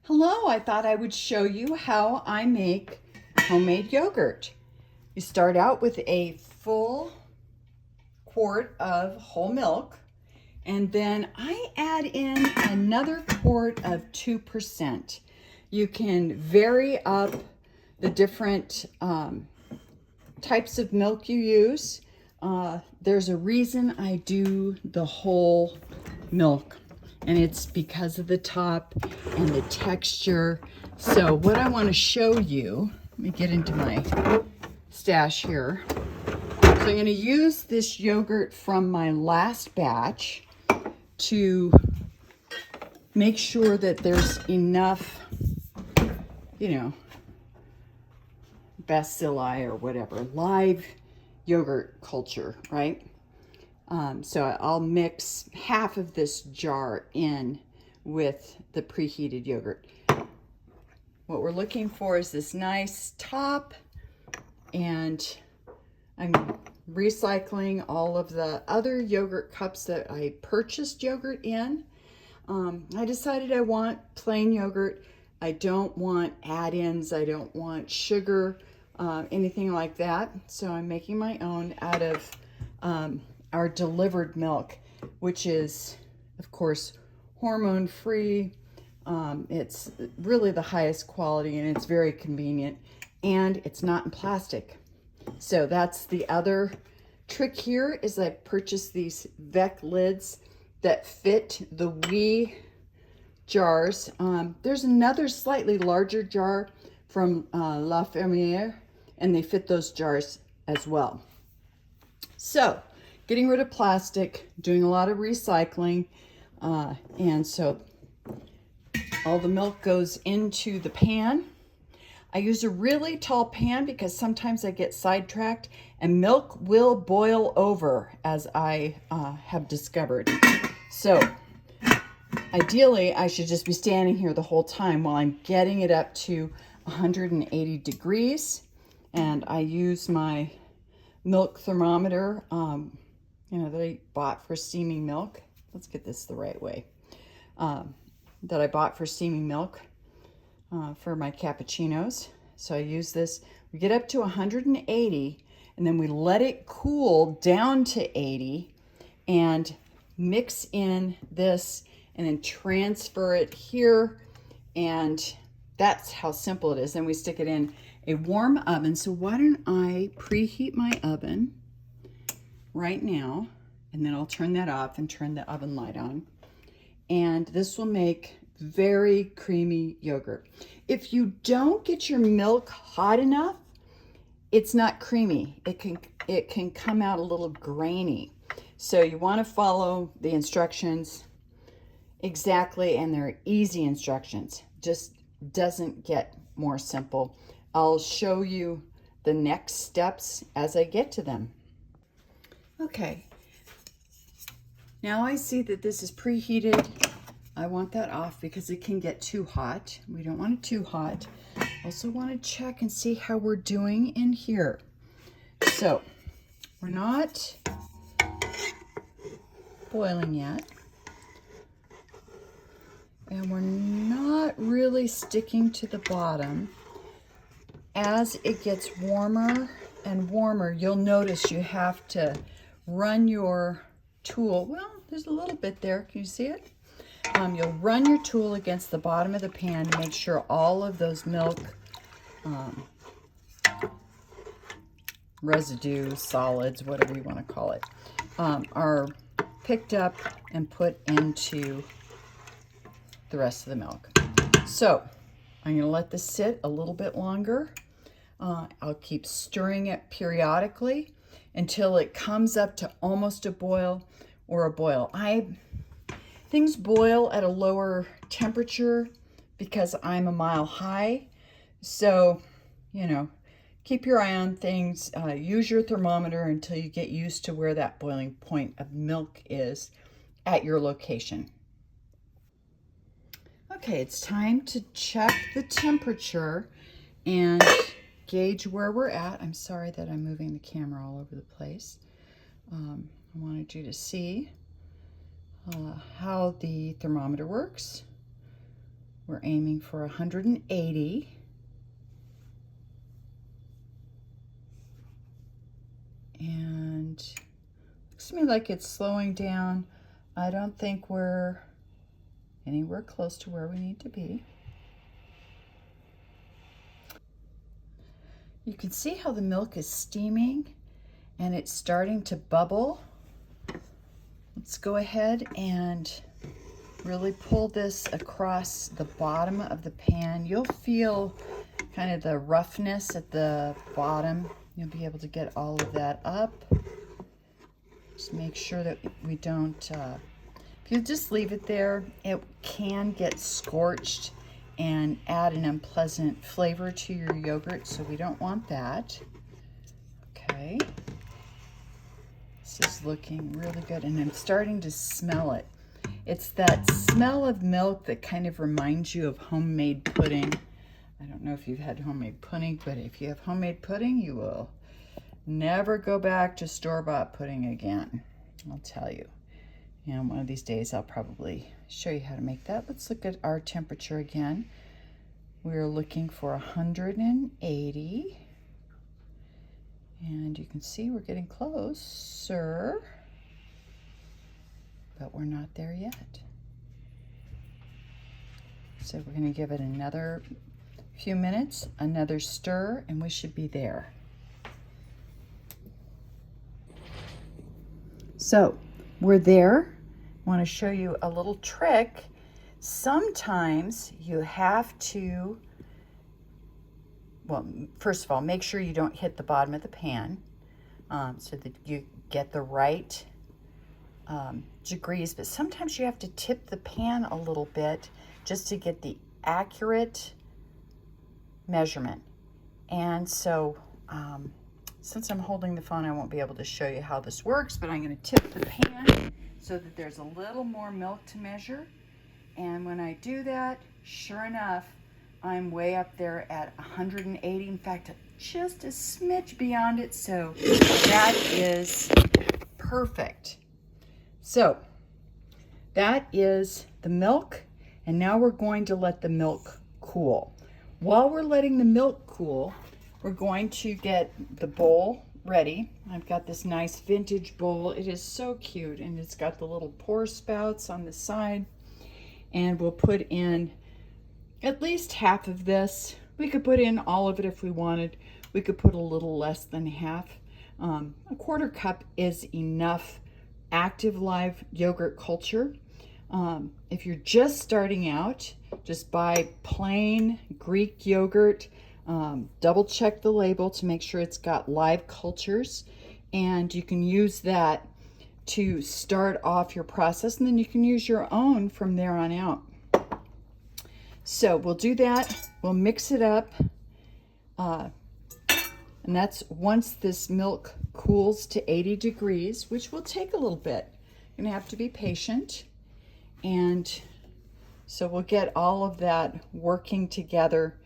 Hello, I thought I would show you how I make homemade yogurt. You start out with a full quart of whole milk, and then I add in another quart of 2%. You can vary up the different types of milk you use. There's a reason I do the whole milk, and it's because of the top and the texture. So what I want to show you, let me get into my stash here. So I'm going to use this yogurt from my last batch to make sure that there's enough, bacilli or whatever, live yogurt culture, right? So I'll mix half of this jar in with the preheated yogurt. What we're looking for is this nice top, and I'm recycling all of the other yogurt cups that I purchased yogurt in. I decided I want plain yogurt. I don't want add-ins. I don't want sugar, anything like that. So I'm making my own out of our delivered milk, which is, of course, hormone-free. It's really the highest quality, and it's very convenient, and it's not in plastic. So that's the other trick here, is I purchased these Vec lids that fit the wee jars. There's another slightly larger jar from La Fermière, and they fit those jars as well. So getting rid of plastic, doing a lot of recycling, and so all the milk goes into the pan. I use a really tall pan because sometimes I get sidetracked, and milk will boil over, as I have discovered. So ideally, I should just be standing here the whole time while I'm getting it up to 180 degrees. And I use my milk thermometer, that I bought for steaming milk. Let's get this the right way. That I bought for steaming milk for my cappuccinos. So I use this. We get up to 180, and then we let it cool down to 80 and mix in this and then transfer it here. And that's how simple it is. Then we stick it in a warm oven. So why don't I preheat my oven right now, and then I'll turn that off and turn the oven light on. And this will make very creamy yogurt. If you don't get your milk hot enough, it's not creamy. It can come out a little grainy. So you want to follow the instructions exactly, and they're easy instructions. Just doesn't get more simple. I'll show you the next steps as I get to them. Okay, now I see that this is preheated. I want that off because it can get too hot. We don't want it too hot. Also want to check and see how we're doing in here. So we're not boiling yet, and we're not really sticking to the bottom. As it gets warmer and warmer, you'll notice you have to run your tool. Well, there's a little bit there. Can you see it? You'll run your tool against the bottom of the pan to make sure all of those milk residue, solids, whatever you want to call it, are picked up and put into the rest of the milk. So I'm going to let this sit a little bit longer. I'll keep stirring it periodically until it comes up to almost a boil or a boil. Things boil at a lower temperature because I'm a mile high. So, keep your eye on things. Use your thermometer until you get used to where that boiling point of milk is at your location. Okay, it's time to check the temperature and gauge where we're at. I'm sorry that I'm moving the camera all over the place. I wanted you to see how the thermometer works. We're aiming for 180. And looks to me like it's slowing down. I don't think we're anywhere close to where we need to be. You can see how the milk is steaming and it's starting to bubble. Let's go ahead and really pull this across the bottom of the pan. You'll feel kind of the roughness at the bottom. You'll be able to get all of that up. Just make sure that we don't, if you just leave it there, it can get scorched and add an unpleasant flavor to your yogurt, so we don't want that. Okay. This is looking really good, and I'm starting to smell it. It's that smell of milk that kind of reminds you of homemade pudding. I don't know if you've had homemade pudding, but if you have homemade pudding, you will never go back to store-bought pudding again. I'll tell you. And one of these days I'll probably show you how to make that. Let's look at our temperature again. We're looking for 180. And you can see we're getting closer, but we're not there yet. So we're going to give it another few minutes, another stir, and we should be there. So we're there. I want to show you a little trick. Sometimes you have to, well, first of all, make sure you don't hit the bottom of the pan so that you get the right degrees, but sometimes you have to tip the pan a little bit just to get the accurate measurement. And so since I'm holding the phone, I won't be able to show you how this works, but I'm going to tip the pan so that there's a little more milk to measure. And when I do that, sure enough, I'm way up there at 180. In fact, just a smidge beyond it. So that is perfect. So that is the milk. And now we're going to let the milk cool. While we're letting the milk cool, we're going to get the bowl ready. I've got this nice vintage bowl. It is so cute, and it's got the little pour spouts on the side. And we'll put in at least half of this. We could put in all of it if we wanted. We could put a little less than half. A quarter cup is enough active live yogurt culture. If you're just starting out, just buy plain Greek yogurt. Double check the label to make sure it's got live cultures, and you can use that to start off your process, and then you can use your own from there on out. So we'll do that. We'll mix it up. And that's once this milk cools to 80 degrees, which will take a little bit. You're gonna have to be patient. And so we'll get all of that working together,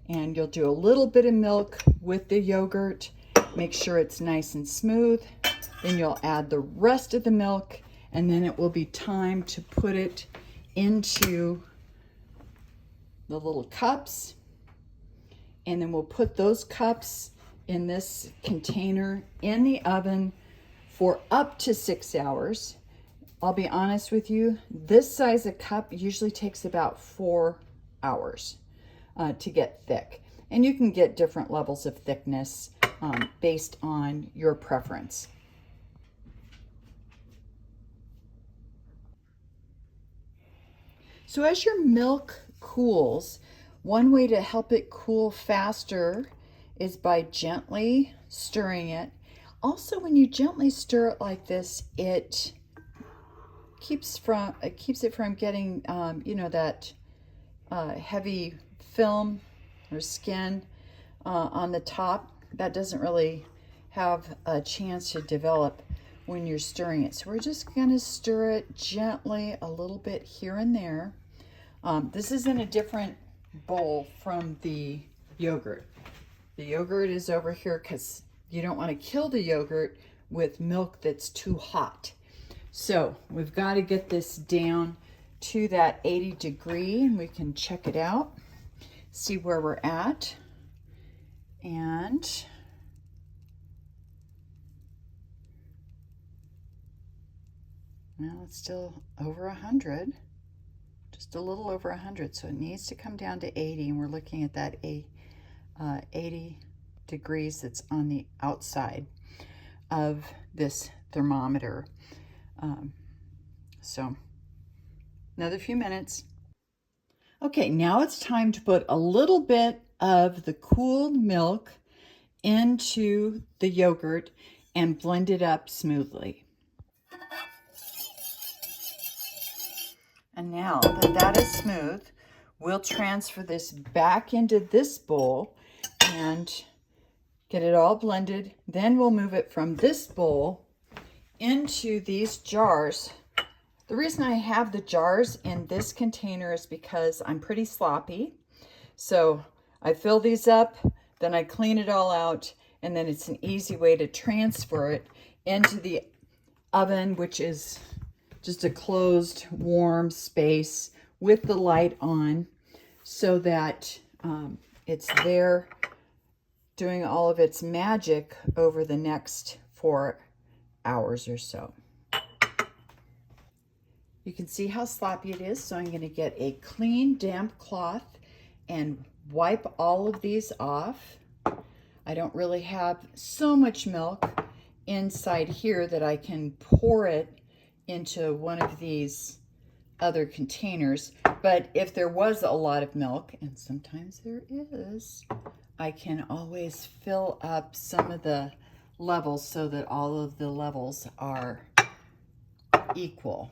and you'll do a little bit of milk with the yogurt. Make sure it's nice and smooth. Then you'll add the rest of the milk, and then it will be time to put it into the little cups. And then we'll put those cups in this container in the oven for up to 6 hours. I'll be honest with you, this size of cup usually takes about 4 hours to get thick. And you can get different levels of thickness based on your preference. So as your milk cools, one way to help it cool faster is by gently stirring it. Also, when you gently stir it like this, it keeps it from getting that heavy film or skin on the top. That doesn't really have a chance to develop when you're stirring it. So we're just going to stir it gently a little bit here and there. This is in a different bowl from the yogurt. The yogurt is over here because you don't want to kill the yogurt with milk that's too hot. So we've got to get this down to that 80 degree and we can check it out, see where we're at. And well, it's still over 100, just a little over 100, so it needs to come down to 80, and we're looking at that 80 degrees that's on the outside of this thermometer. So another few minutes. Okay, now it's time to put a little bit of the cooled milk into the yogurt and blend it up smoothly. And now that that is smooth, we'll transfer this back into this bowl and get it all blended. Then we'll move it from this bowl into these jars. The reason I have the jars in this container is because I'm pretty sloppy. So I fill these up, then I clean it all out, and then it's an easy way to transfer it into the oven, which is just a closed, warm space with the light on, so that it's there doing all of its magic over the next 4 hours or so. You can see how sloppy it is, so I'm going to get a clean, damp cloth and wipe all of these off. I don't really have so much milk inside here that I can pour it into one of these other containers, but if there was a lot of milk, and sometimes there is, I can always fill up some of the levels so that all of the levels are equal.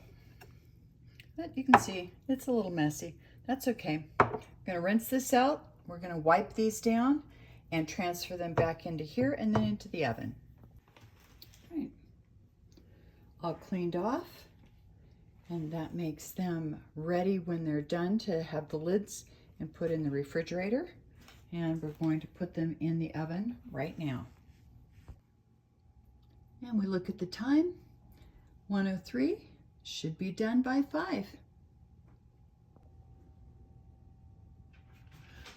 But you can see it's a little messy. That's okay. I'm going to rinse this out. We're going to wipe these down and transfer them back into here and then into the oven. All right. All cleaned off, and that makes them ready when they're done to have the lids and put in the refrigerator. And we're going to put them in the oven right now. And we look at the time, 1:03. Should be done by 5.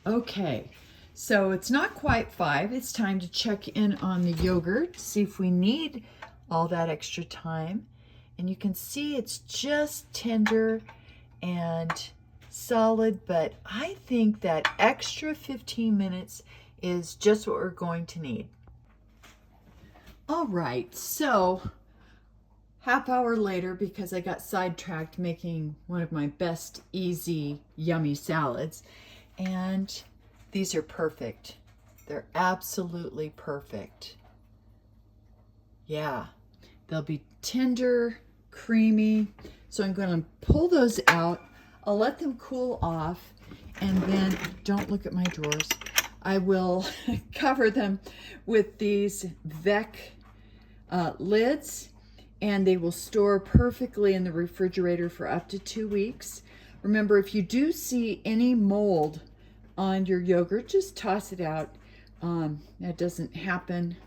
Okay, so it's not quite 5. It's time to check in on the yogurt, see if we need all that extra time. And you can see it's just tender and solid, but I think that extra 15 minutes is just what we're going to need. All right, so half hour later, because I got sidetracked making one of my best, easy, yummy salads. And these are perfect. They're absolutely perfect. Yeah, they'll be tender, creamy. So I'm going to pull those out. I'll let them cool off. And then, don't look at my drawers, I will cover them with these Vec lids. And they will store perfectly in the refrigerator for up to 2 weeks. Remember, if you do see any mold on your yogurt, just toss it out. That doesn't happen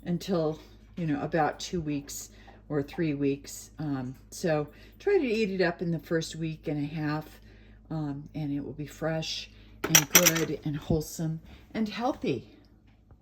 until, about 2 weeks or 3 weeks. So try to eat it up in the first week and a half, and it will be fresh and good and wholesome and healthy.